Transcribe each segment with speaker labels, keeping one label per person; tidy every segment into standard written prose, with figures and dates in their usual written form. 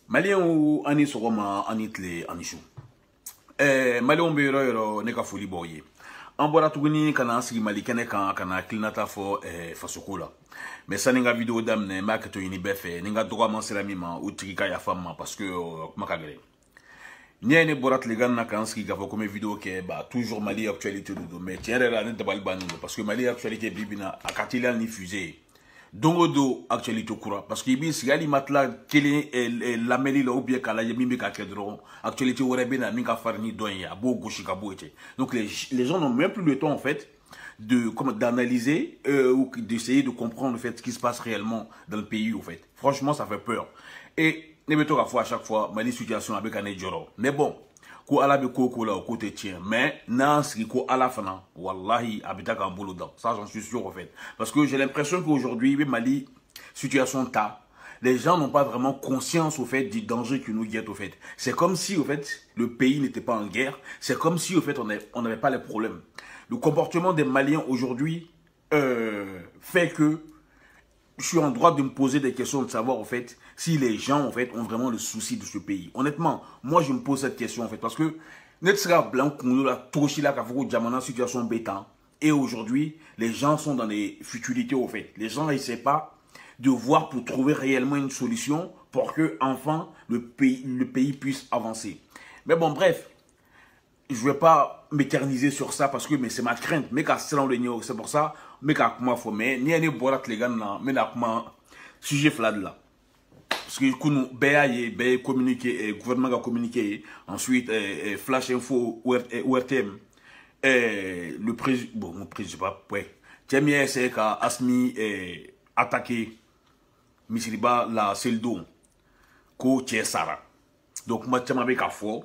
Speaker 1: Malien ou ani sogoma ani tle ani chou. Malien be yoro ne ka foli boye. An bɔra tuguni kana sigi Mali kɛnɛ kan kana kilinata fɔ fasoko la. Mais sani nga video daminɛ m'a kɛ to ɲini bɛɛ fɛ ni nga dɔgɔman sera min ma o tigi ka yafa ma parce que kuma ka gɛlɛn. Ni ye ne bɔra tilegan na kan sigi k'a fɔ ko n bɛ video kɛ toujours Mali actualité de don mais tiɲɛ yɛrɛ la ne dabali bannen don parce que Mali actualité bi bi na a ka teli hali ni fusée ye. Don o don actualité kura parce que i b'i sigi hali ma tila kelen lamɛnni la ou bien k'a lajɛ min bɛ ka kɛ dɔrɔn actualité wɛrɛ bɛ na min ka farin ni dɔ in ye a b'o gosi ka bɔ yen. Donc les gens n'ont même plus le temps en fait d'analyser ou d'essayer de comprendre en fait ce qui se passe réellement dans le pays en fait. Franchement ça fait peur. Et ne bɛ to k'a fɔ à chaque fois Mali situation a bɛ ka ne jɔrɔ mais bon. Ko ala be ko la o côté tien mais nan sigi ko ala fana wallahi abita kan bolo dans ça j'en suis sûr en fait parce que j'ai l'impression qu'aujourd'hui Mali situation ta les gens n'ont pas vraiment conscience au fait du danger qui nous guette au fait c'est comme si au fait le pays n'était pas en guerre c'est comme si au fait on n'avait pas les problèmes le comportement des Maliens aujourd'hui fait que je suis en droit de me poser des questions de savoir en fait si les gens en fait ont vraiment le souci de ce pays. Honnêtement, moi je me pose cette question en fait parce que net sera blanc qu'on la toshi la kafoko jamana situation bêta et aujourd'hui les gens sont dans des futilités au fait. Les gens n'essaient pas de voir pour trouver réellement une solution pour que enfin le pays puisse avancer. Mais bon bref, je vais pas m'éterniser sur ça parce que mais c'est ma crainte mais c'est pour ça mais mais ni ane borat les gars là mais na sujet flad là parce que nous BA communiqué gouvernement a communiqué ensuite flash info ORTM le président bon mon président pas ouais Tiamie c'est qu'a Asmi attaqué Misiriba la Seldo ko Sara donc moi Tiamie avec afo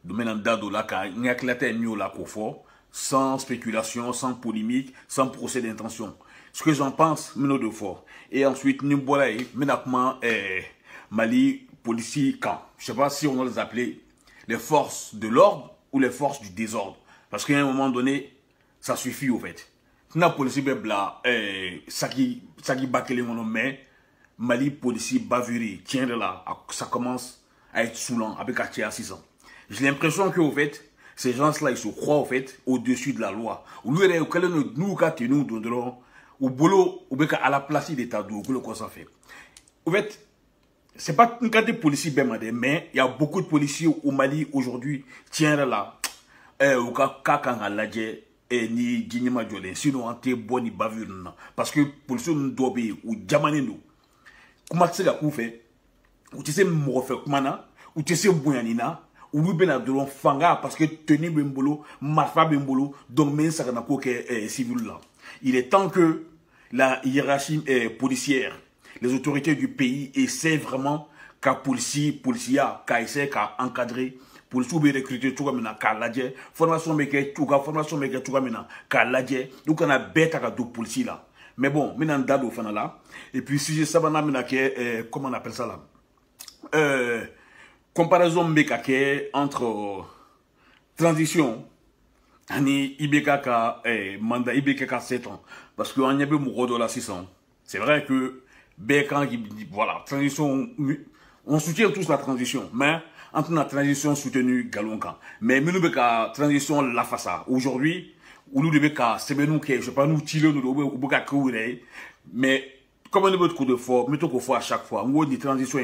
Speaker 1: de maintenant dado là ka n'yaclate mieux là qu'au fort sans spéculation, sans polémique, sans procès d'intention. Ce que j'en pense, mino de fort. Et ensuite, Nimbolaï, Menakman, Mali, policiers, camp. Je sais pas si on va les appeler les forces de l'ordre ou les forces du désordre. Parce qu'à un moment donné, ça suffit au fait. Na policier bebla, Saki Bakele mais Mali, policier bavuré, tiens de là, ça commence à être saoulant avec Katia à 6 ans. J'ai l'impression que au fait, ces gens-là, ils se croient, en fait, au-dessus de la loi. Ou nous, au boulot, à la place d'État, quoi ça fait. En fait, c'est pas une cas de policiers, mais il y a beaucoup de policiers au Mali aujourd'hui, tiens là, au cas ni Guinema Jolin, sinon, on est bon, ni bavure, parce que policiers nous doivent, ou Djamanendo, comment c'est la coup fait, ou tu sais, m'offre, ou tu sais, Boyanina, ou bien abdouron fanga parce que tenir bembolo marfa bembolo donc mais ça n'a qu'aucun civil là il est temps que la hiérarchie policière les autorités du pays essaient vraiment qu'à policier qu'à essayer qu'à encadrer policier bien recruter tout comme na kaladje formation meke tout comme na kaladje donc on a bête à deux policiers là mais bon maintenant dado fana là et puis si je savais na que comment on appelle ça là comparaison mbekake entre transition ani ibekaka mandat ibekaka 7 ans parce que on y avait mourodo la 6 ans c'est vrai que bekan voilà transition on soutient tous la transition mais entre la transition soutenue galonkan mais nous beka transition la fassa aujourd'hui ou nous beka sebenu que je sais pas nous tirer nous ou beka courir mais comme on est beaucoup de fois, mettons qu'on fait à chaque fois, on dit transition.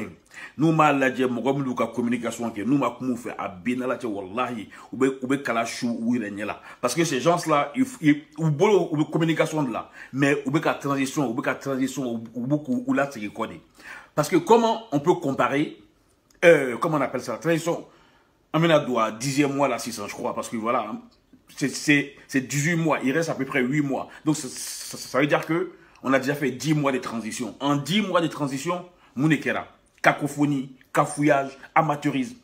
Speaker 1: Nous mal la dire, moi comme communication que nous m'a fait à bien la dire wallahi ou be kalachou ou là. Parce que ces gens-là, ou bolo ou communication de là, mais ou be transition ou beaucoup ou là c'est codé. Parce que comment on peut comparer, comment on appelle ça, transition, on a doit 10e mois là 600 je crois parce que voilà, c'est 18 mois, il reste à peu près 8 mois. Donc ça veut dire que on a déjà fait 10 mois de transition. En 10 mois de transition, Mounekera, cacophonie, cafouillage, amateurisme.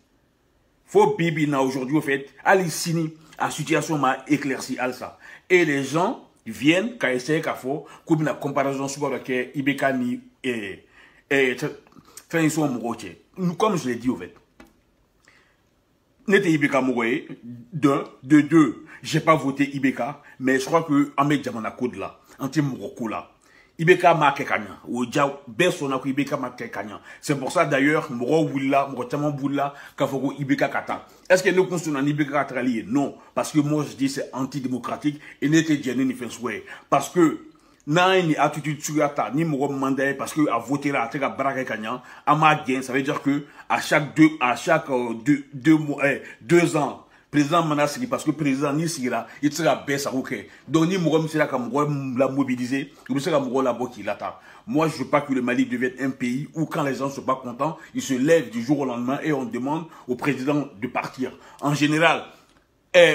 Speaker 1: Faut bibi na aujourd'hui au fait, Alicini, la situation m'a éclairci à ça. Et les gens viennent, quand essayer qu'à faut, comme la comparaison sur laquelle Ibekani et transition mouroche. Comme je l'ai dit au fait. N'était Ibeka Mouroye, de deux. J'ai pas voté Ibeka, mais je crois que Ahmed Djamana Code là, anti-Moroko là. Ibeka ma kekanya ou dia besona ko Ibeka ma kekanya. C'est pour ça d'ailleurs moro wula moro tama wula ka foko Ibeka kata. Est-ce que nous construisons Ibeka kata lié? Non, parce que moi je dis c'est antidémocratique et n'était jamais ni fait parce que n'a ni attitude sur ta ni moro mandat parce que à voter là à baraka kanya à ma gain ça veut dire que à chaque deux mois 2 ans président Manassi parce que président ni sira il sera baisse à OK donc ni moro sera comme la mobiliser il sera moro la boki lata. Moi je veux pas que le Mali devienne un pays où quand les gens sont pas contents ils se lèvent du jour au lendemain et on demande au président de partir. En général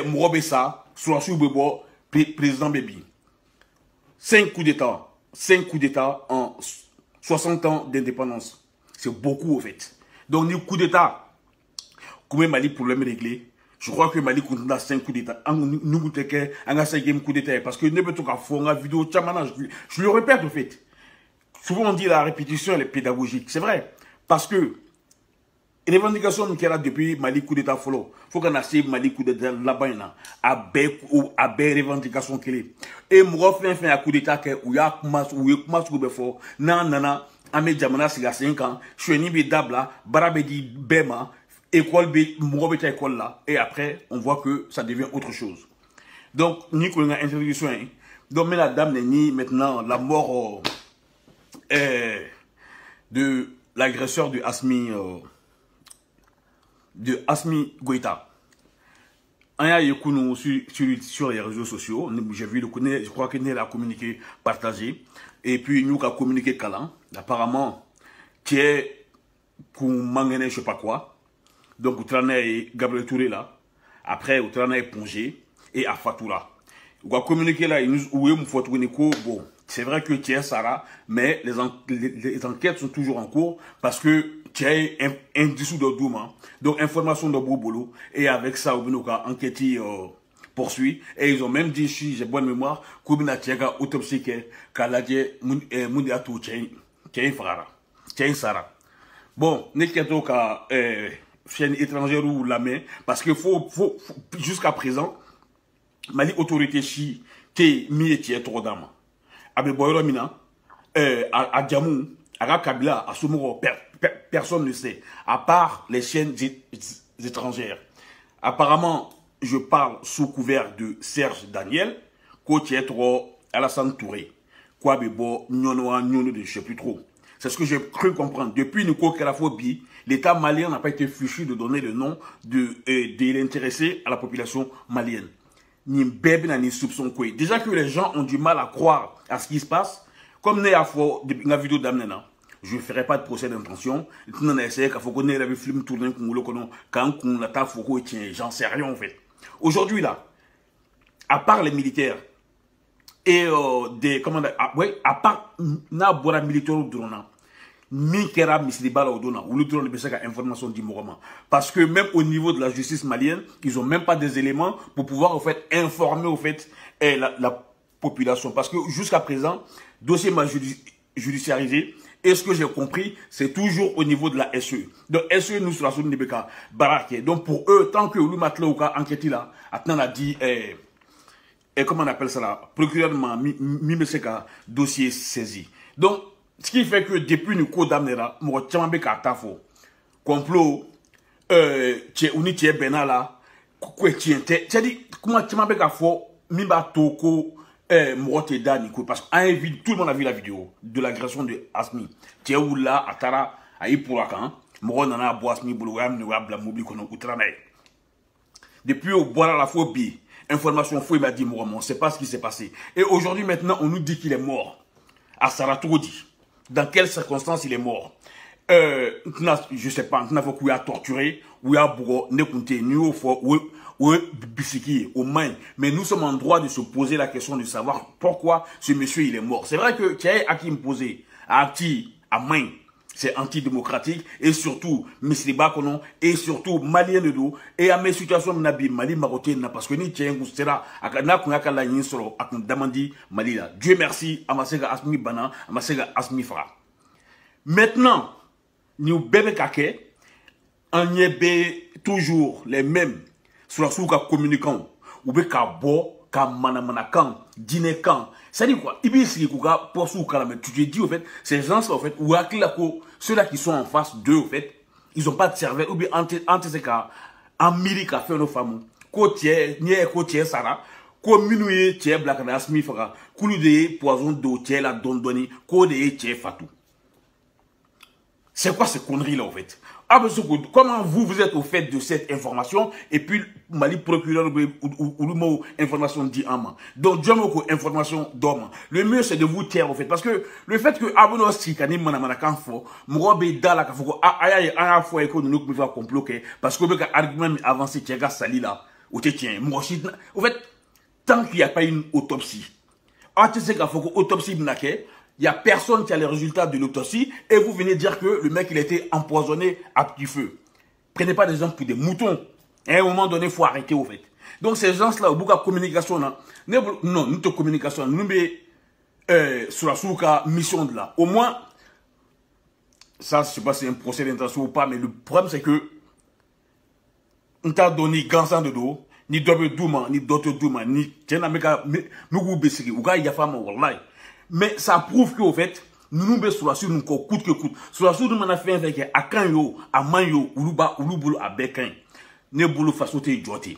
Speaker 1: moro bessa soit sous bebo président Bébi 5 coups d'état en 60 ans d'indépendance. C'est beaucoup au fait. Donc ni coup d'état comment Mali problème réglé. Je crois que Mali continue à 5 coups d'état. Nous goûtons un 5e coup d'état. Parce que ne peut pas faire une vidéo je le répète au fait. Souvent on dit la répétition elle est pédagogique. C'est vrai. Parce que les revendications qui est là depuis Mali coup d'état follow. Faut qu'on ait Mali coup d'état là-bas à bec ou à bec revendication qu'il est. Et moi fin un coup d'état que ou ya comment fort nana ame jamana siga 5 ans je ni be dabla barabedi bema école be moi be école là et après on voit que ça devient autre chose. Donc ni qu'on a introduction donc mais la dame ni maintenant la mort de l'agresseur de Assimi Goïta. Sur les réseaux sociaux, j'ai vu je crois qu'il a communiqué, partagé, et puis nous avons communiqué Kalan. Apparemment, tu es Koumangene, je ne sais pas quoi. Donc, tu as Gabriel Touré là. Après, tu as Pongé et Afatoula. On a communiqué là, bon, c'est vrai que tu es Sarah, mais les enquêtes sont toujours en cours parce que tu as un dessous de Douma, donc information de Boubolo, et avec ça, on a enquêté poursuit, et ils ont même dit, si j'ai bonne mémoire, Koubina Tiaga autopsie Kaladje Mundiatou Tien Frara, Tien Sarah. Bon, n'importe ka chaîne étrangère ou la main, parce que faut jusqu'à présent, Mali autorité chi te mietier trop d'âme. Abe boyro mina à Djamou, à Kabila, à Soumoro, personne ne sait, à part les chaînes étrangères. Apparemment, je parle sous couvert de Serge Daniel, côté trop Alassane Touré, quoi bebo nyono de je sais plus trop. C'est ce que j'ai cru comprendre. Depuis Nico Kalafobi, l'État malien n'a pas été fichu de donner le nom de l'intéressé à la population malienne. Ni bébé ni soupçon quoi. Déjà que les gens ont du mal à croire à ce qui se passe, comme né à fois depuis la vidéo d'Amnena, je ne ferai pas de procès d'intention. On a essayé qu'il faut qu'on ait le film tourné quand on a Foucault et j'en sais rien en fait. Aujourd'hui là, à part les militaires et des commandes, à part na bora militaire ou drona, Mikera Misribala Odona, ou le drone de information d'Imorama. Parce que même au niveau de la justice malienne, ils n'ont même pas des éléments pour pouvoir en fait informer au fait la population. Parce que jusqu'à présent, dossier m'a judiciarisé. Et ce que j'ai compris, c'est toujours au niveau de la SE. Donc SE nous sur la zone de Beka Baraké. Donc pour eux, tant que Loumatlouka enquête là, Atnan a dit comment on appelle ça là, procureur Mimeseka dossier saisi. Donc ce qui fait que depuis le code d'Amnera, moi, Tchambe Katafo, complot, Unité Benala, quoi, c'est-à-dire, comment Tchambe Kafo, Mimba Toko, moi, Nico, parce que tout le monde a vu la vidéo de l'agression de Asmi. Tchéoula, Atara, Aïpourakan, moi, Nana, Boasmi, Boulouam, Nouab, la Moubli, Kono, Outranaï. Depuis au bois la phobie, information faux, il m'a dit, moi, on ne sait pas ce qui s'est passé. Et aujourd'hui, maintenant, on nous dit qu'il est mort. À Saratoudi. Dans quelles circonstances il est mort? Je sais pas, on a vu a torturé, ou a bourreau, ne compte ni au fort, ou bisiki, au main. Mais nous sommes en droit de se poser la question de savoir pourquoi ce monsieur il est mort. C'est vrai que Tiaé a qui me posait, à main, c'est antidémocratique, et surtout, Misliba Konon, et surtout, Malien de dos, et à mes situations, Nabi, Mali, Maroté, parce que ni Tiaé, Goustera, à Kanaka, la Yinsoro, à Damandi, Mali, Dieu merci, à Masega Asmi Bana, à Masega Asmi Fra. Maintenant, nous bébé kake, on y est toujours les mêmes, sur la souka communicant, ou be kabo, Kamanakan, Dinekan. C'est-à-dire quoi? Ibisi Kuka, Porsou Kalamé. Tu te dis, au fait, ces gens-là, au fait, ou ceux-là qui sont en face d'eux, au fait, ils n'ont pas de cervelle, ou bien, entre ces cas, Amérique a fait nos femmes. Côtier, n'y côtier, Sarah. Ko minuye tche black na asmi faka. Koulou de poison d'eau tche la dondoni. Ko de tche fatou. C'est quoi ces conneries-là, en fait? Ah, monsieur, comment vous êtes au fait de cette information et puis Mali procureur ou le mot information dit ama. Donc, Dieu information d'homme. Le mieux, c'est de vous taire, en fait. Parce que le fait que Abono Sikani Manamanakan fo, Mourobe Dala Kafoko, aïe, à fois écho de nous qui va comploquer, parce que le argument avancé, Tchega Sali là, ou Tchien, Mourochit, en fait, tant qu'il n'y a pas une autopsie, tu sais qu'il faut que l'autopsie, il n'y a personne qui a les résultats de l'autopsie et vous venez dire que le mec il a été empoisonné à petit feu. Prenez pas des gens pour des moutons. Et à un moment donné, il faut arrêter au fait. Donc ces gens-là, au bout de la communication, non, nous te communication, nous sur la souka mission de là. Au moins, ça, je ne sais pas si c'est un procès d'intention ou pas, mais le problème c'est que on t'a donné gansan de dos, ni double douma, ni d'autres douma, ni tienameka, nous besiri, ou gars, il y a femme, wallahi. Mais ça prouve qu'au fait, nous nous sur la suite, nous coûte que coûte. Sur la suite, nous avons fait avec à Kanyo, à Manyo, Uluba, Ulubulu, à Bekin. Ne boulot façon te joté.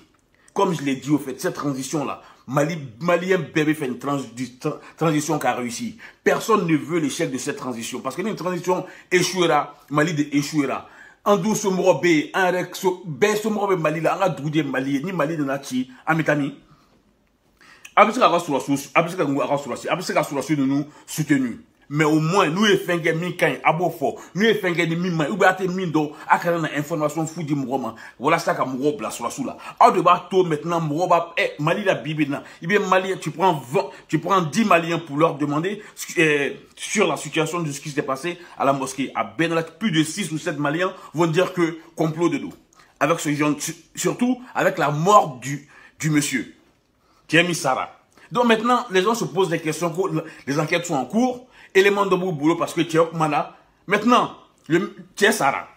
Speaker 1: Comme je l'ai dit, au fait, cette transition-là, Malien bébé fait une transition qui a réussi. Personne ne veut l'échec de cette transition. Parce que une transition échouera, Mali de échouera. En douce morobe, un rex, baisse morobe Mali, là, un doudé Mali, ni Mali de Nachi, Amitami. Après nous soutenu. Mais au moins, nous effinguons Mikain, Abofo, nous effinguons Mima, ou bien Mindo, à une information fou du Mouroma. Voilà ça qu'a Mourob là, sur la soula. À de bateau maintenant, Mouroba, Mali la Bibina. Il bien Malien, tu prends 10 Maliens pour leur demander sur la situation de ce qui s'est passé à la mosquée. À Benalla, plus de 6 ou 7 Maliens vont dire que complot de dos. Avec ce genre, surtout avec la mort du monsieur. Kémy Sara. Donc maintenant, les gens se posent des questions, les enquêtes sont en cours, éléments de boulot parce que Tchéok Mana. Maintenant, Tchéok Sara.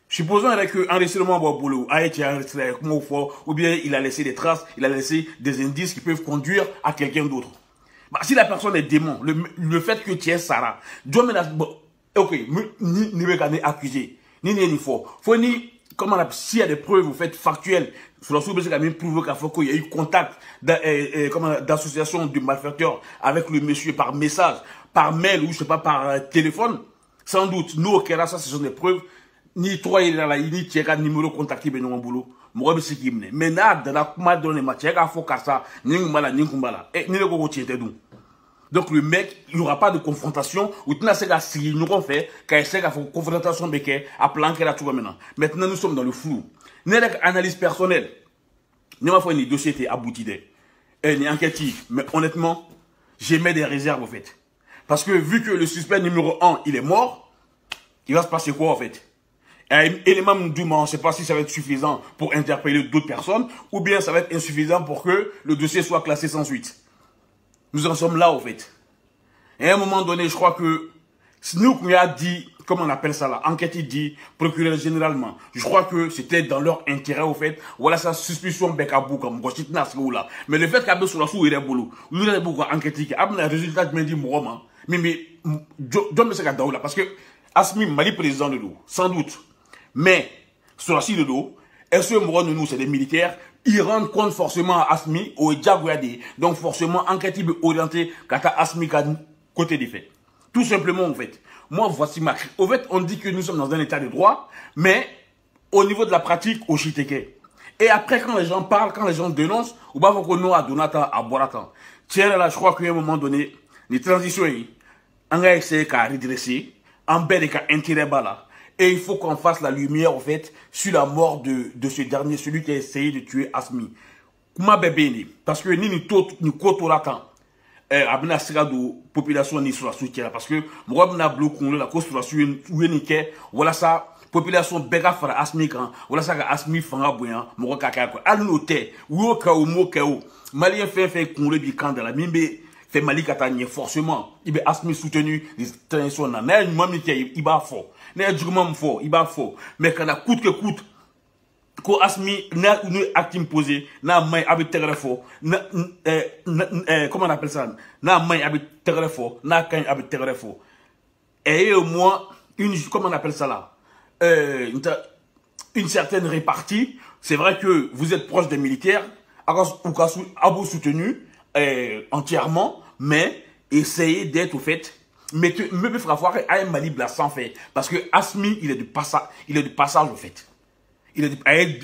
Speaker 1: Supposons qu'un enregistrement au boulot a été enregistré avec moi ou bien il a laissé des traces, il a laissé des indices qui peuvent conduire à quelqu'un d'autre. Bah, si la personne est démon, le fait que Tchéok Sara, ok, ni accusé, ni faux. Faut ni, comment on appelle, s'il y a des preuves, vous faites factuelles, sur la source, il a même prouvé qu'il y a eu contact d'association de malfaiteurs avec le monsieur par message, par mail ou je sais pas, par téléphone. Sans doute, nous, au Kera, ça, ce sont des preuves. Ni toi, ni Tchèque, numéro contacté, ben non, boulot. Moi, c'est qui me mais là, dans la commande de ma Tchèque, il faut qu'à ça, ni kumbala, ni kumbala. Et ni le gogo tiente d'où. Donc, le mec, il n'y aura pas de confrontation, ou tu n'as pas si nous qu'on fait, quand il sait qu'il faut confrontation, mais à planquer la tout maintenant. Maintenant, nous sommes dans le flou. N'est analyse personnelle. N'est pas une dossier qui abouti ni enquêtif. Mais honnêtement, j'émets des réserves, en fait. Parce que vu que le suspect numéro 1, il est mort, il va se passer quoi, en fait? Et les mêmes Douma, on ne sait pas si ça va être suffisant pour interpeller d'autres personnes, ou bien ça va être insuffisant pour que le dossier soit classé sans suite. Nous en sommes là, en fait. Et à un moment donné, je crois que nous, qu'on a dit, comment on appelle ça là, enquête, il dit, procureur généralement. Je crois que c'était dans leur intérêt, au fait. Voilà sa suspicion, Bekabou, comme Gochit Nasrou là. Mais le fait qu'Abdou sur la sou, il est boulot. Il est beaucoup enquête, il y a un résultat qui me dit, moi, mais, John me sait là, parce que, Asmi, Mali président de l'eau, sans doute. Mais, sur la scie de l'eau, est-ce que nous, c'est des militaires, ils rendent compte forcément à Asmi, au Djagouadé. Donc, forcément, enquête, il orienté, kata Asmi, côté des faits. Tout simplement, en fait. Moi, voici ma... Au fait, on dit que nous sommes dans un état de droit, mais au niveau de la pratique, au Chiteke. Et après, quand les gens parlent, quand les gens dénoncent, ou pas faut qu'on nous a Donata à Boiratan. Tiens, là, je crois qu'à un moment donné, les transitions, on a essayé qu'à redresser, en bel et qu'à intérêt là. Et il faut qu'on fasse la lumière, en fait, sur la mort de ce dernier, celui qui a essayé de tuer Asmi. Comment bébé, parce que ni koto l'attend. Abna sera de population ni sur la soutien parce que moi abna bloqué la cause sur la soutien voilà ça population bega fara Asmi kan voilà ça Asmi fanga boyan mo kaka ko al noté wo ka o mo ka o malien fait conle bi kan dans la mimbe fait Mali katanye forcément il be Asmi soutenu les tensions na mami il ba fort né durement fort il ba fort mais quand la coûte que coûte ko asmi na nu acte posé na may abi téléphone na comment on appelle ça na may abi téléphone na kan abi téléphone et au moins une comment on appelle ça là une certaine répartie. C'est vrai que vous êtes proche des militaires, à vous soutenu entièrement, mais essayez d'être au fait. Mais me fera voir à un Mali sans fait. Parce que Asmi, il est du passage au fait. Il est du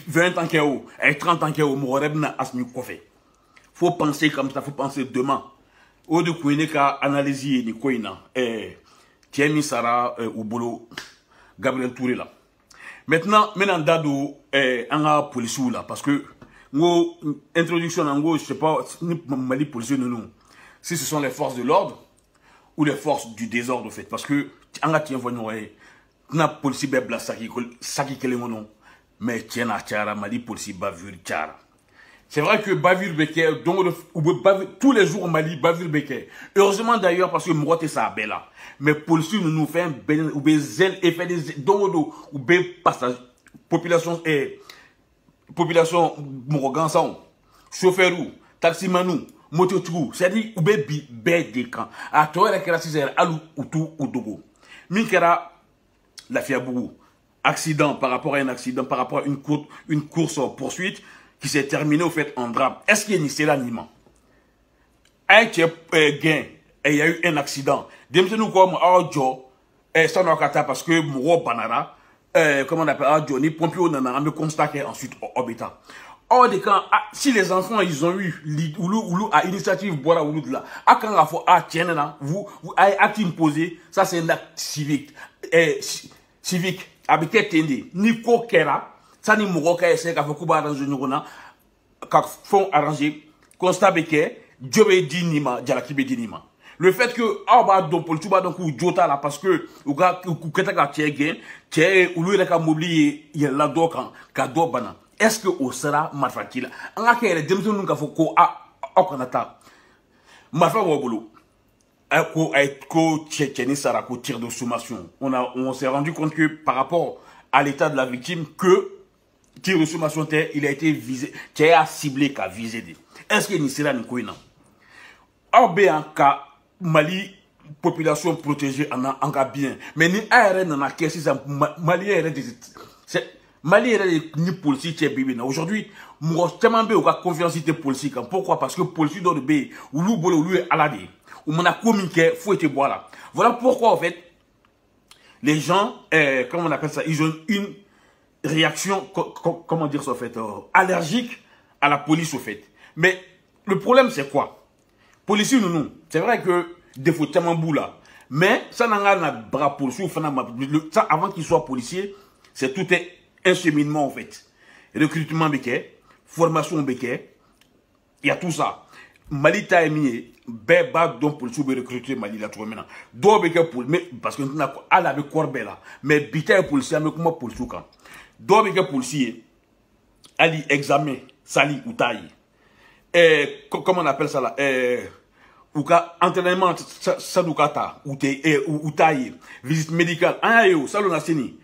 Speaker 1: 20 ans qu'il est haut, 30 ans qu'il est haut, Mourebna Asmi quoi fait. Faut penser comme ça, faut penser demain. Au de Kouine ka analyser ni Kouina. Tiemi Sara ou Bolo Gabriel Touré là. Maintenant dado anga policier là parce que ngo introduction en je sais pas Mali policier non si ce sont les forces de l'ordre ou les forces du désordre en fait parce que anga tient voyons na policier be bla saki kele non mais tiens à tiara Mali policier bavure tiara. C'est vrai que bavure Becker, donc tous les jours au Mali, bavure Becker. Heureusement d'ailleurs parce que Mourote ça bella. Mais policier nous fait un bel ou zèle et fait des domodo ou be passage population Mourogansan, chauffeur ou taximanou, mototrou, c'est-à-dire ou be des camps. À toi la kera alou ou tout ou dogo. Minkera la fiabourou. Accident par rapport à un accident, par rapport à une course en poursuite qui s'est terminée au fait en drame. Est-ce qu'il y a une l'animant? Gain, et il y a eu un accident. Nous comme Joe, ça n'a pas parce que Mouro Banara, comment on appelle Johnny, Pompio Nana, me constate ensuite au bêta. Or, si les enfants, ils ont eu, ou à initiative, boira ou là, à quand la fois, tiens, vous avez acte imposé, ça c'est un acte civique, civique, habité tendé, ni kokera, ça ni Mouroka essaie qu'à faire arranger nous qu'à font arranger constat beke Djobé dinima Djalakibe dinima. Le fait que bah donc pour tout donc ou jota là parce que ou keta ka tiegen tie ou lui ka mobilier il la do kan ka do bana. Est-ce que au sera marfakila anga kere demso nous ka faut ko okanata marfa wobulu ko tcheni sara ko tir de sommation. On s'est rendu compte que par rapport à l'état de la victime que tir de sommation, il a été visé, tu as ciblé qu'à viser. Est-ce qu'il y a une coïna? Or, bien, Mali, population protégée, en a bien. Mais ni ARN en a caissé, Mali est ni policier, tu es bébé. Aujourd'hui, moi, je t'ai confiance en policier. Pourquoi? Parce que policier doit be, ou l'ou est aladé. Ou mon a communiqué, faut être boire là. Voilà pourquoi, en fait, les gens, comment on appelle ça, ils ont une réaction, comment dire ça, en fait, allergique à la police, au fait. Mais le problème, c'est quoi? Policiers, nous, c'est vrai que des fois, tellement bout là. Mais ça n'a pas de bras policier, ça, avant qu'il soit policier, c'est tout un cheminement, en fait. Recrutement béquet, formation béquet, il y a tout ça. Mali taïmier, béba donc policier be recruter Mali la trouvé maintenant. Do béquet pour, mais parce que nous avons à la corbe là. Mais bitaille policier, mais comment policier quand? Do béquet policier, ali examen, sali ou taille. Comment on appelle ça là? Ou ka entraînement sadukata ou taille, visite médicale. Ayo, ça le nasini.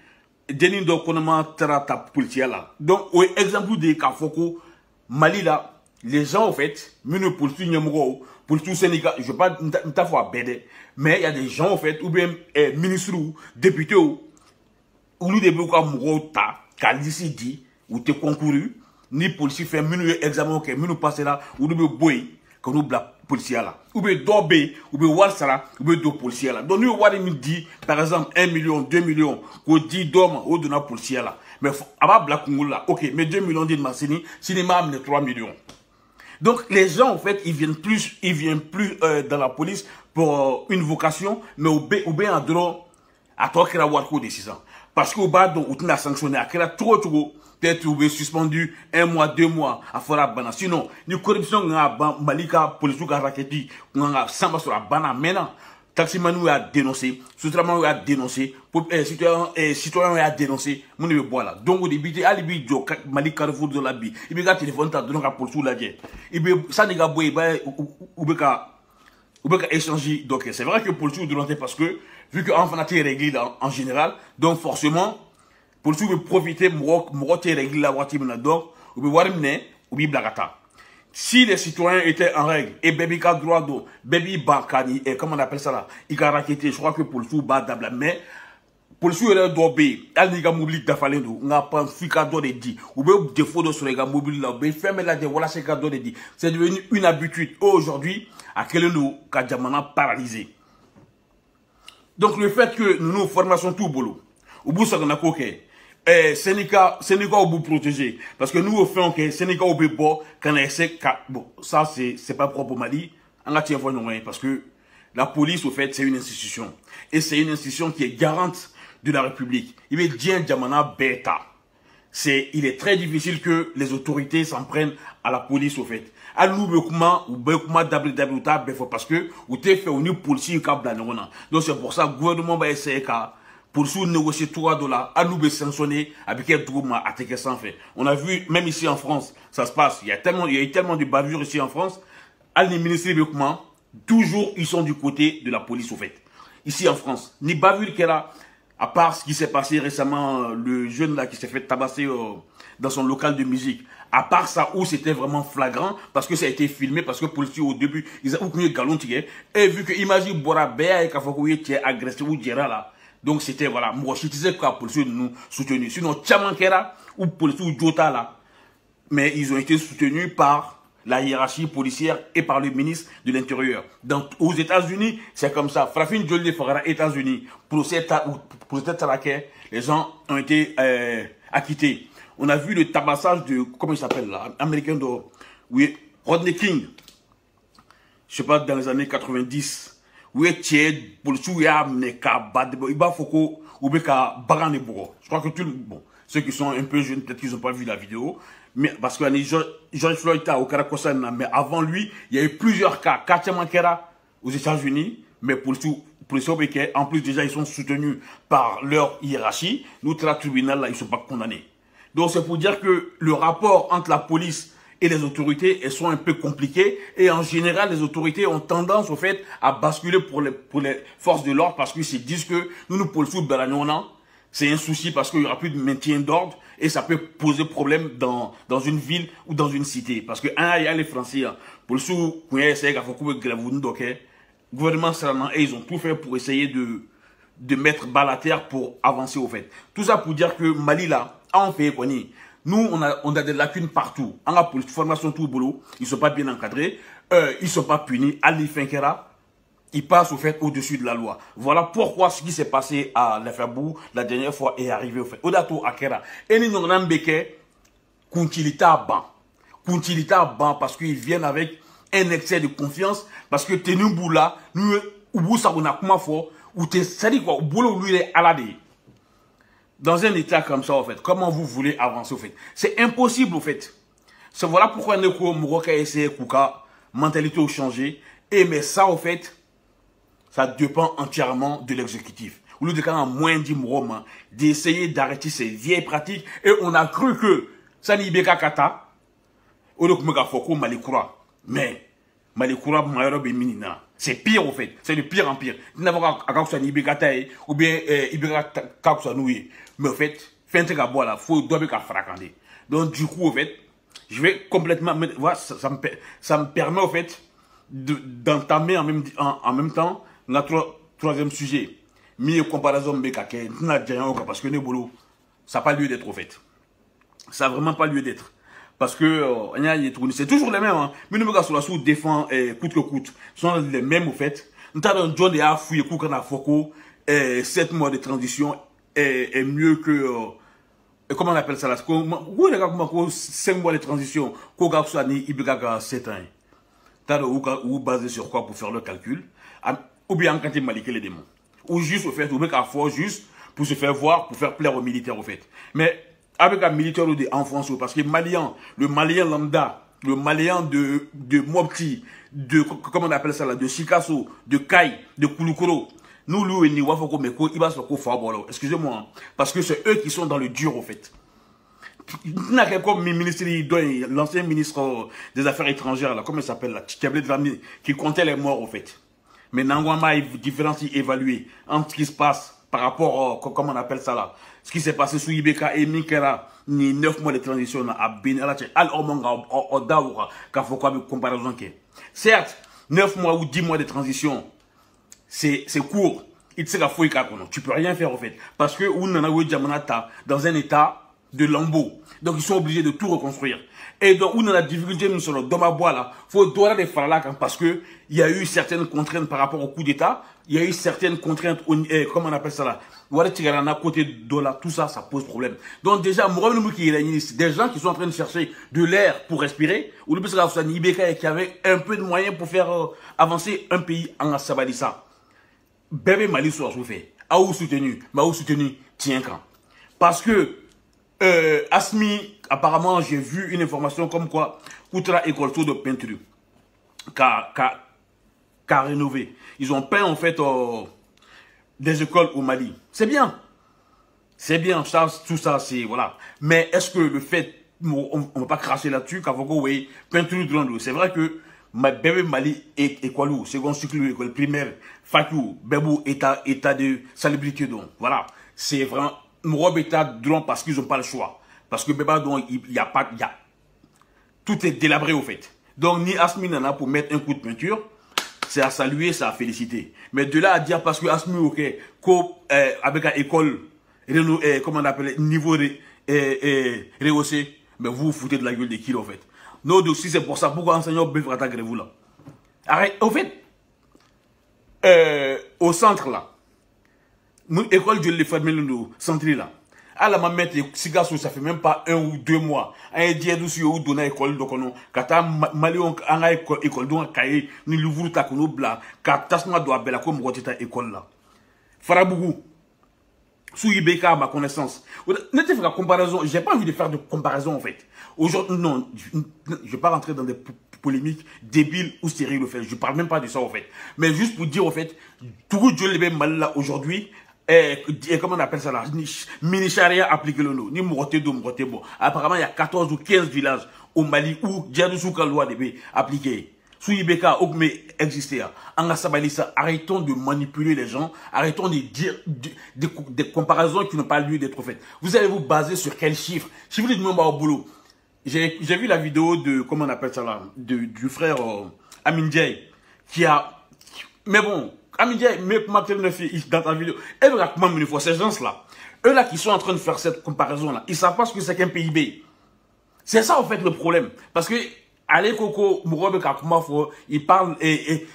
Speaker 1: Denis do konama trata policier là. Donc, au exemple de Kafoko, Mali là, les gens, en fait, mine pour tout Nyamuro, pour tout Sénégal, je ne veux pas une fois bêter, mais il y a des gens, en fait, ou bien ministres ou députés, ou nous début comme Mourota, Kalisi dit, ou t'es concouru, ni policier fait mine examen, ok, mine passer là, ou nous boy, que nous bla policier là. Ou bien Dobé, ou bien Warsala, ou bien deux policiers là. Donc nous, on dit, par exemple, 1 million, 2 millions, qu'on dit d'hommes, ou de notre policier là. Mais, à bas Black Congo là, ok, mais 2 millions de Massini, cinéma amène 3 millions. Donc les gens en fait ils viennent plus dans la police pour une vocation mais au bien en droit à toi qui a avoir quoi décision parce que au bas donc on a sanctionné à trop peut-être ou suspendu 1 mois 2 mois à faire la bana sinon ni corruption nga malika police ka raketi nga samba sur la bana maintenant taximan a dénoncé sous-traitant a dénoncé citoyen a dénoncé mon ne boit là donc au début alibi jo Mali Carrefour de la bi il be téléphone ta donc pour sous la guerre il be ça nega boy ba ou beka échanger donc c'est vrai que pour sous de parce que vu que en fanatique réglé en général donc forcément Police veut profiter, morote régler la voiture donc, ou bien voir ou bien blagata. Si les citoyens étaient en règle, et baby ka droit d'eau, baby bankani, et comment on appelle ça là, il a raquetté, je crois que Police bat d'abla, mais Police est d'obé, elle n'y a mobile d'afalendo, on a pas fika d'eau de dit, ou bien défaut de sur les gars mobile là, ou bien ferme la de voilà c'est qu'à d'eau de dit. C'est devenu une habitude. Aujourd'hui, à quel nous, Kadjamana paralysé. Donc le fait que nous formation tout boulot, au bout ça qu'on a coqué, Sénégal au bout protégé, parce que nous au fait que Sénégal au bout bon, quand essaie, bon ça c'est pas propre au Mali, on a tiens rien parce que la police au fait c'est une institution et c'est une institution qui est garante de la République. Il est bien Djamana bêta. Il est très difficile que les autorités s'en prennent à la police au fait. À nous, parce que vous avez fait une policier donc c'est pour ça que le gouvernement va essayer pour négocier $3, à nous sanctionner avec un droit à attaquer sans fait. On a vu, même ici en France, ça se passe. Il y a eu tellement de bavures ici en France. À les ministres du document, toujours ils sont du côté de la police au fait. Ici en France, ni bavure qu'elle a. À part ce qui s'est passé récemment, le jeune là qui s'est fait tabasser dans son local de musique. À part ça, où c'était vraiment flagrant, parce que ça a été filmé, parce que les policiers au début, ils ont eu galon tiré. Et vu que, imagine, Bora Béa et Kafakouye étaient agressés ou Djera là. Donc c'était, voilà, moi je disais que la police nous soutenir. Sinon, Tchamankera ou police ou Jota là. Mais ils ont été soutenus par la hiérarchie policière et par le ministre de l'Intérieur. Aux États-Unis, c'est comme ça. Frafine Jolie Fagara, États-Unis, procès Talaké, les gens ont été acquittés. On a vu le tabassage de, comment il s'appelle là, américain de, oui, Rodney King. Je sais pas, dans les années 90. Oui, Tchède, Polsouya, Mneka, Badebo, Iba Foko, Oubeka, Baraneboro. Je crois que bon, ceux qui sont un peu jeunes, peut-être qu'ils n'ont pas vu la vidéo. Mais parce que George Floyd au Karakossa, mais avant lui, il y a eu plusieurs cas. Kachamankera aux États-Unis, mais pour en plus déjà ils sont soutenus par leur hiérarchie. Nous, le tribunal, là, ils ne sont pas condamnés. Donc c'est pour dire que le rapport entre la police et les autorités, elles sont un peu compliquées. Et en général, les autorités ont tendance au fait à basculer pour les forces de l'ordre parce qu'ils se disent que nous pour le foot, c'est un souci parce qu'il n'y aura plus de maintien d'ordre et ça peut poser problème dans une ville ou dans une cité. Parce que, il y a les Français, pour le sou, le gouvernement, et ils ont tout fait pour essayer de mettre balle à terre pour avancer au fait. Tout ça pour dire que Mali, là, on fait quoi? Nous, on a des lacunes partout. En la formation tout boulot, ils ne sont pas bien encadrés, ils ne sont pas punis. Ali Finkera, il passe au fait au-dessus de la loi. Voilà pourquoi ce qui s'est passé à l'Afabou la dernière fois est arrivé au fait. Odato Akera. Et nous n'avons beke Kuntilita ban. Kuntilita ban parce qu'ils viennent avec un excès de confiance. Parce que Tenumbu là, nous, ou ça on a comment fort, ou t'es sadi quoi, ou boulot lui est aladé. Dans un état comme ça, en fait, comment vous voulez avancer, au fait? C'est impossible, au fait. C'est voilà pourquoi Neko Mouroka essaie Kouka, mentalité au changé. Et mais ça, au fait, ça dépend entièrement de l'exécutif. Au lieu de quand moins dit Mouroma, d'essayer d'arrêter ces vieilles pratiques. Et on a cru que ça n'y beka kata, au lieu de Mega Foko Malikoura. Mais Malikoura Mayorobe Minina. C'est pire, au fait. C'est de pire en pire. Ou bien Ibeka. Mais au fait, fin de bois là, faut doit bien fracander. Donc du coup, au fait, je vais complètement, voilà, ça me permet au fait d'entamer en même temps notre troisième sujet. Mi comparaison bekake, parce que ça n'a pas lieu d'être au fait. Ça n'a vraiment pas lieu d'être. Parce que c'est toujours les mêmes. Hein. Mais nous, nous défend coûte que coûte. Ce sont les mêmes au fait. Nous avons John et Afouye, Koukana Foko, 7 mois de transition est mieux que. Comment on appelle ça là? Où les gars, 5 mois de transition, Kogapsani, Ibigaka 7 ans. T'as ou basé sur quoi pour faire le calcul? Ou bien quand tu maliqué les démons. Ou juste au fait, ou bien qu'à fort, juste pour se faire voir, pour faire plaire aux militaires au fait. Mais avec un militaire en France, parce que le Malien lambda, le Malien de Mopti, comment on appelle ça là, de Sikasso, de Kai, de Kouloukoro, nous, lui, ni Wafoko Meko, il va se faire Fabolo. Excusez-moi, parce que c'est eux qui sont dans le dur au fait. L'ancien ministre des Affaires étrangères, là, comment il s'appelle là, qui comptait les morts au fait. Mais Nangwama, différence évaluée entre ce qui se passe par rapport, comment on appelle ça là, ce qui s'est passé sous Ibeka et Mikera, ni 9 mois de transition à Bénin, alors on a comparaison. Certes, 9 mois ou 10 mois de transition, c'est court. Tu peux rien faire en fait. Parce que on a dans un état de lambeau. Donc ils sont obligés de tout reconstruire. Et donc on a la difficulté dans ma boîte là. Faut doit les faire là parce que il y a eu certaines contraintes par rapport au coup d'état. Il y a eu certaines contraintes, comment on appelle ça là. Voilà, à côté de là, tout ça, ça pose problème. Donc déjà, des gens qui sont en train de chercher de l'air pour respirer, ou le plus qui avait un peu de moyens pour faire avancer un pays en Sabalissa. Bébé Mali soit fait. A où soutenu, tiens quand. Parce que Asmi, apparemment, j'ai vu une information comme quoi Outra école de peinture qu'a rénové. Ils ont peint en fait des écoles au Mali. C'est bien. C'est bien, ça, tout ça, c'est voilà. Mais est-ce que le fait, on ne va pas cracher là-dessus, oui, peinture de l'eau. C'est vrai que ma bébé Mali est quoi l'eau, second cycle de l'école primaire, facu, bébou, état de salubrité donc. Voilà. C'est vraiment, mon état de l'eau parce qu'ils n'ont pas le choix. Parce que bébé donc, il y a pas, tout est délabré au fait. Donc, ni Asmi Nana pour mettre un coup de peinture, c'est à saluer, c'est à féliciter. Mais de là à dire parce que Asmi, ok, avec une école, comment on appelle, niveau rehaussé, mais vous vous foutez de la gueule des kilos en fait. Non, donc si c'est pour ça, pourquoi enseignant Belfort attaquer vous là? Arrête, au fait, au centre là, l'école de l'Effadmé, le centre là, à la mamette, Sigasso, ça fait même pas 1 ou 2 mois. Un dia douce ou donner école donc on kata malion anga école donc cahier ni l'ouvre ta kono bla katasma doit bela comme roteta école là. Farabougou. Sous Ibeka à ma connaissance. Ne te fais la comparaison, j'ai pas envie de faire de comparaison en fait. Aujourd'hui non, je vais pas rentrer dans des polémiques débiles ou stériles au fait. Je parle même pas de ça en fait. Mais juste pour dire en fait, tout le monde est mal là aujourd'hui. Et comment on appelle ça là? Mini-charia appliqué le nom. Ni Moroté do Moroté bon. Apparemment, il y a 14 ou 15 villages au Mali où Djadoussouka loi de appliqué. Sous Ibeka, Ogme existait. En Asabalissa, arrêtons de manipuler les gens. Arrêtons de dire des comparaisons qui n'ont pas lieu d'être faites. Vous allez vous baser sur quels chiffres? Si vous dites même au boulot. J'ai vu la vidéo de, comment on appelle ça là? Du frère Amin Diaye. Qui a. Mais bon. Amidia, mais dans ta vidéo, et regarde comment une fois ces gens-là, eux là qui sont en train de faire cette comparaison-là, ils savent pas ce que c'est qu'un PIB. C'est ça en fait le problème. Parce que, allez Coco, Mourobe Kakumafo, il parle, et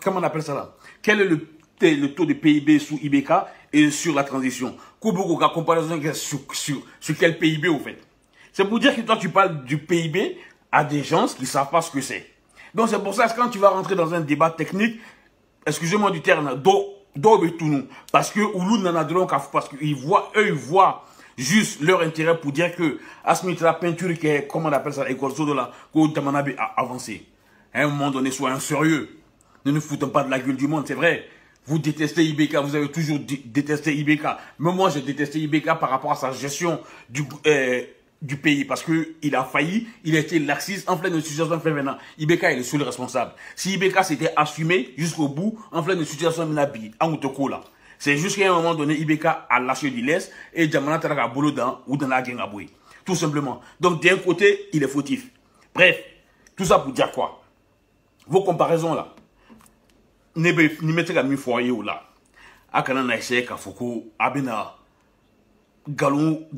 Speaker 1: comment on appelle ça là? Quel est le taux de PIB sous IBK et sur la transition? Kouboukou, la comparaison sur quel PIB au fait? C'est pour dire que toi tu parles du PIB à des gens qui savent pas ce que c'est. Donc c'est pour ça que quand tu vas rentrer dans un débat technique, excusez-moi du terme, parce que Oulou Nanadron, parce qu'ils voient, eux, ils voient juste leur intérêt pour dire que Asmit la peinture qui est, comment on appelle ça, école de la, qu'Otamanabe a avancé. À un moment donné, soyez sérieux. Ne nous foutons pas de la gueule du monde, c'est vrai. Vous détestez Ibeka, vous avez toujours détesté Ibeka. Mais moi, j'ai détesté Ibeka par rapport à sa gestion du pays parce que il a failli, il a été laxiste en pleine situation maintenant. Ibeka est le seul responsable. Si Ibeka s'était assumé jusqu'au bout, en pleine situation là. C'est juste qu'à un moment donné, Ibeka a lâché du laisse et Djamana Taraka Bolo dans ou dans la Gengaboué. Tout simplement. Donc d'un côté, il est fautif. Bref, tout ça pour dire quoi? Vos comparaisons là, ne mettez la mi foyer ou là. Akana na essayer Kafoko, Abena. Galon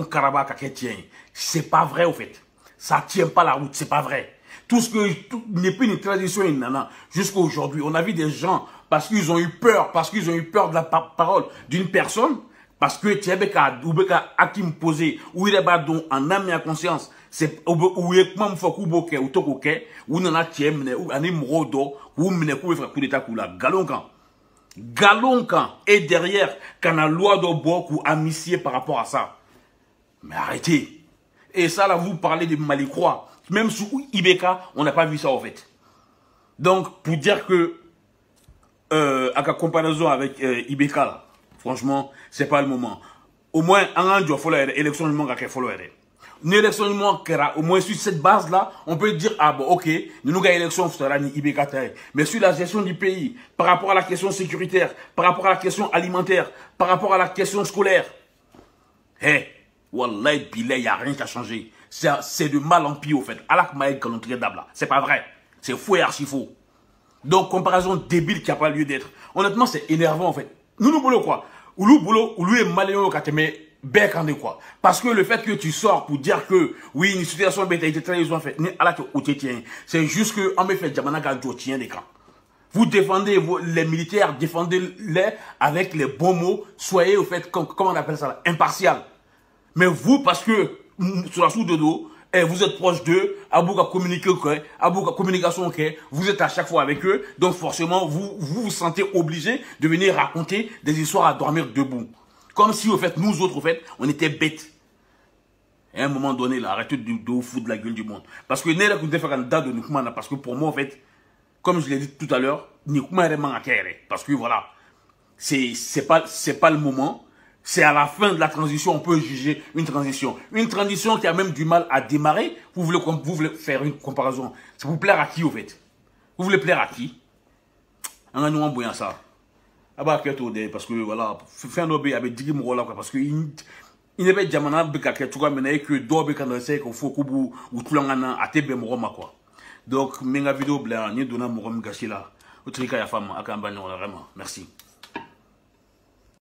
Speaker 1: Karaba tient. C'est pas vrai au fait. Ça tient pas la route, c'est pas vrai. Tout ce que n'est plus une tradition nana jusqu'à aujourd'hui. On a vu des gens parce qu'ils ont eu peur, de la parole d'une personne, parce que Tiebeka ou Beka Akim posé ou il est badon en âme et en conscience. C'est ou est même foku boke ou tokoke ou nana tiemne ou anim rodo ou mne kou faire coup d'état kula Galonkan est derrière quand la loi de Bok ou amitié par rapport à ça. Mais arrêtez. Et ça, là, vous parlez de Malicroix. Même sous Ibeka, on n'a pas vu ça, en fait. Donc, pour dire que, à la comparaison avec Ibeka, là, franchement, c'est pas le moment. Au moins, un an, il faut l'élection du monde, il faut une élection au moins sur cette base là, on peut dire ah bon OK, nous avons élection mais sur la gestion du pays, par rapport à la question sécuritaire, par rapport à la question alimentaire, par rapport à la question scolaire. Eh, wallahi bilay, il n'y a rien qui a changé. C'est de mal en pire au fait. Alors c'est pas vrai. C'est faux et archi faux. Donc comparaison débile qui n'a pas lieu d'être. Honnêtement, c'est énervant en fait. Nous boulot quoi? Ou lui est malin au mais bec en quoi. Parce que le fait que tu sors pour dire que oui, une situation bête ils ont fait, c'est juste que on me fait Jamanaga tient des camps. Vous défendez les militaires, défendez-les avec les bons mots, soyez au fait, comment on appelle ça, impartial. Mais vous, parce que sur la sous de dos, vous êtes proche d'eux, à bout à communiquer, à bout à communication, vous êtes à chaque fois avec eux, donc forcément, vous sentez obligé de venir raconter des histoires à dormir debout. Comme si, au fait, nous autres, au fait, on était bêtes. Et à un moment donné, là, arrêtez de vous foutre de la gueule du monde. Parce que, parce que pour moi, en fait, comme je l'ai dit tout à l'heure, parce que voilà, c'est pas le moment. C'est à la fin de la transition, on peut juger une transition. Une transition qui a même du mal à démarrer. Vous voulez faire une comparaison. Ça vous plaire à qui, au fait? Vous voulez plaire à qui? On a nous envoyé ça. Parce que voilà, faire un obé avec 10 mots parce que il n'est pas jamana bekake tu vois mais que dobe quand c'est qu'il faut kubu ou tout l'angana à tebe moroma quoi. Donc menga vidéo blanc ni donna morom gachila. Au trika ya femme akamba vraiment. Merci.